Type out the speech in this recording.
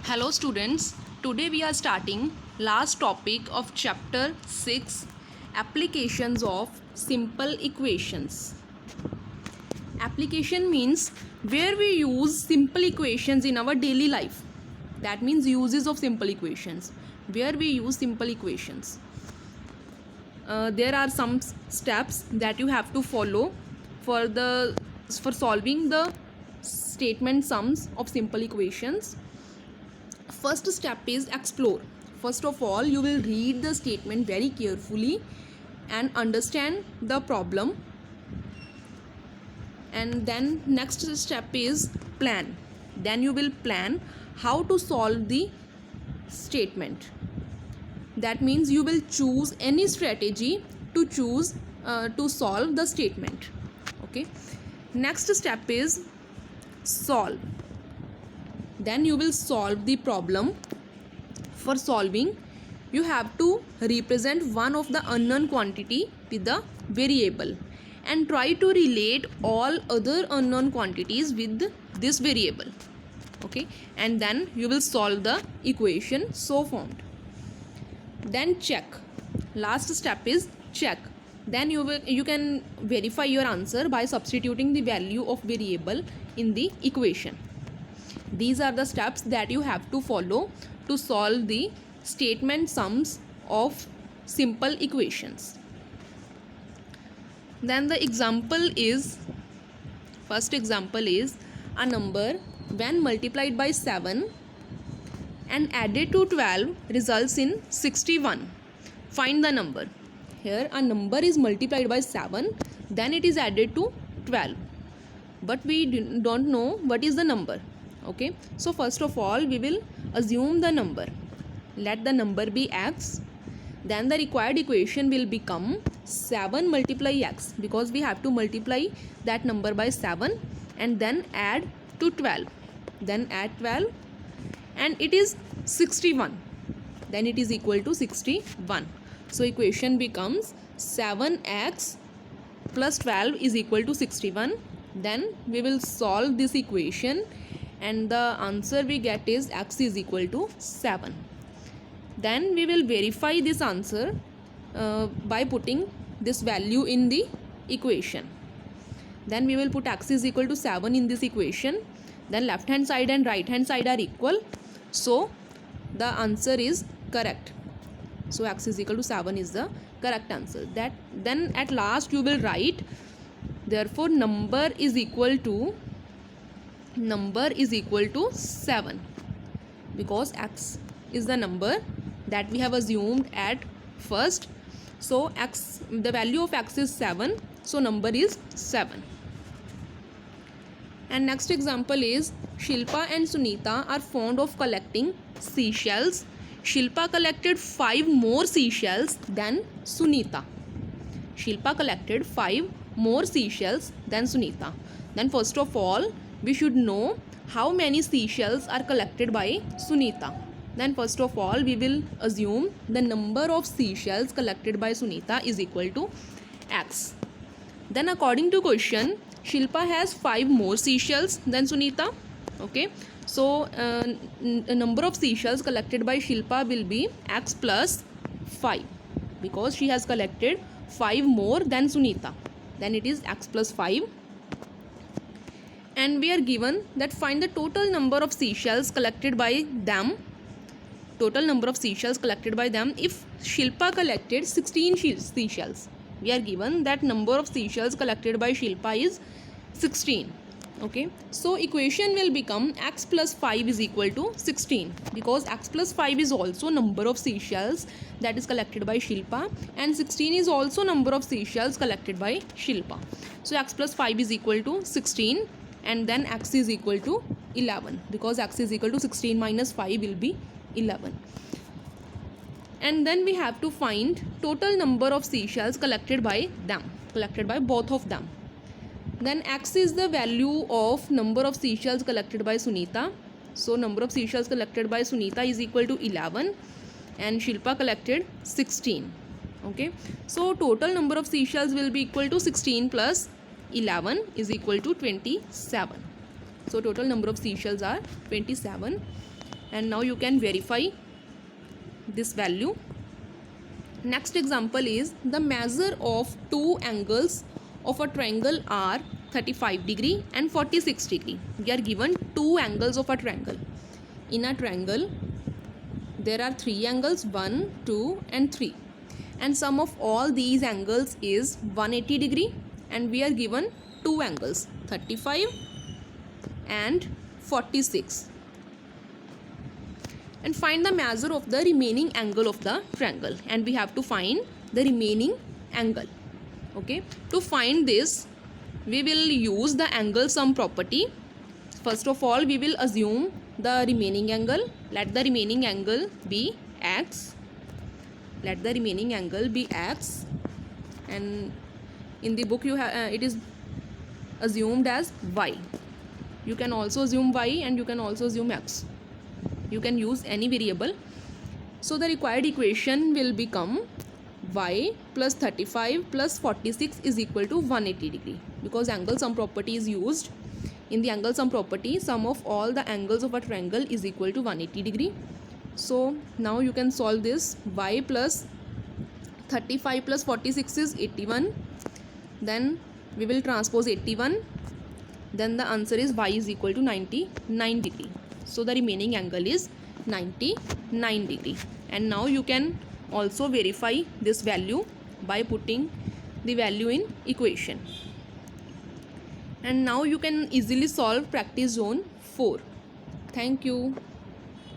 Hello students, today we are starting last topic of chapter 6, applications of simple equations. Application means where we use simple equations in our daily life. That means uses of simple equations, where we use simple equations. There are some steps that you have to follow for solving the statement sums of simple equations. First step is explore. First of all, you will read the statement very carefully and understand the problem. And then next step is plan. Then you will plan how to solve the statement. That means you will choose any strategy to solve the statement. Okay. Next step is solve. Then you will solve the problem. For solving, you have to represent one of the unknown quantity with the variable and try to relate all other unknown quantities with this variable. Okay, and then you will solve the equation so formed. Then check. Last step is check. Then you can verify your answer by substituting the value of variable in the equation. These are the steps that you have to follow to solve the statement sums of simple equations. Then the first example is a number when multiplied by 7 and added to 12 results in 61. Find the number. Here a number is multiplied by 7, then it is added to 12. But we don't know what is the number. Okay, so first of all we will assume the number. Let the number be x. Then the required equation will become 7 multiply x, because we have to multiply that number by 7 and then add to 12. Then add 12 and it is 61. Then it is equal to 61. So equation becomes 7x plus 12 is equal to 61. Then we will solve this equation and the answer we get is x is equal to 7. Then we will verify this answer by putting this value in the equation. Then we will put x is equal to 7 in this equation. Then left hand side and right hand side are equal, so the answer is correct. So x is equal to 7 is the correct answer. Then at last you will write, therefore number is equal to 7, because x is the number that we have assumed at first. So the value of x is 7, so number is 7. And next example is Shilpa and Sunita are fond of collecting seashells. Shilpa collected 5 more seashells than Sunita. Shilpa collected 5 more seashells than Sunita. Then first of all we should know how many seashells are collected by Sunita. Then first of all we will assume the number of seashells collected by Sunita is equal to x. Then according to question, Shilpa has 5 more seashells than Sunita. Okay, so number of seashells collected by Shilpa will be x plus 5, because she has collected 5 more than Sunita. Then it is x plus 5. And we are given that find the total number of seashells collected by them. Total number of seashells collected by them if Shilpa collected 16 seashells. We are given that number of seashells collected by Shilpa is 16. Okay, so equation will become x plus 5 is equal to 16, because x plus 5 is also number of seashells that is collected by Shilpa, and 16 is also number of seashells collected by Shilpa. So x plus 5 is equal to 16, and then x is equal to 11, because x is equal to 16 minus 5 will be 11. And then we have to find total number of seashells collected by both of them. Then x is the value of number of seashells collected by Sunita. So number of seashells collected by Sunita is equal to 11 and Shilpa collected 16. Okay, so total number of seashells will be equal to 16 plus 11 is equal to 27. So total number of seashells are 27. and now you can verify this value. Next example is the measure of two angles of a triangle are 35 degree and 46 degree. We are given two angles of a triangle. In a triangle there are three angles, 1, 2 and 3, and sum of all these angles is 180 degree, and we are given two angles 35 and 46, and find the measure of the remaining angle of the triangle, and we have to find the remaining angle. Okay, to find this we will use the angle sum property. First of all, we will assume the remaining angle. Let the remaining angle be x. Let the remaining angle be x, and in the book you have it is assumed as y. You can also assume y and you can also assume x. You can use any variable. So the required equation will become y plus 35 plus 46 is equal to 180 degree, because angle sum property is used. In the angle sum property, sum of all the angles of a triangle is equal to 180 degree. So now you can solve this. Y plus 35 plus 46 is 81. Then we will transpose 81. Then the answer is y is equal to 99 degree. So the remaining angle is 99 degree. And now you can also verify this value by putting the value in equation. And now you can easily solve practice zone 4. Thank you.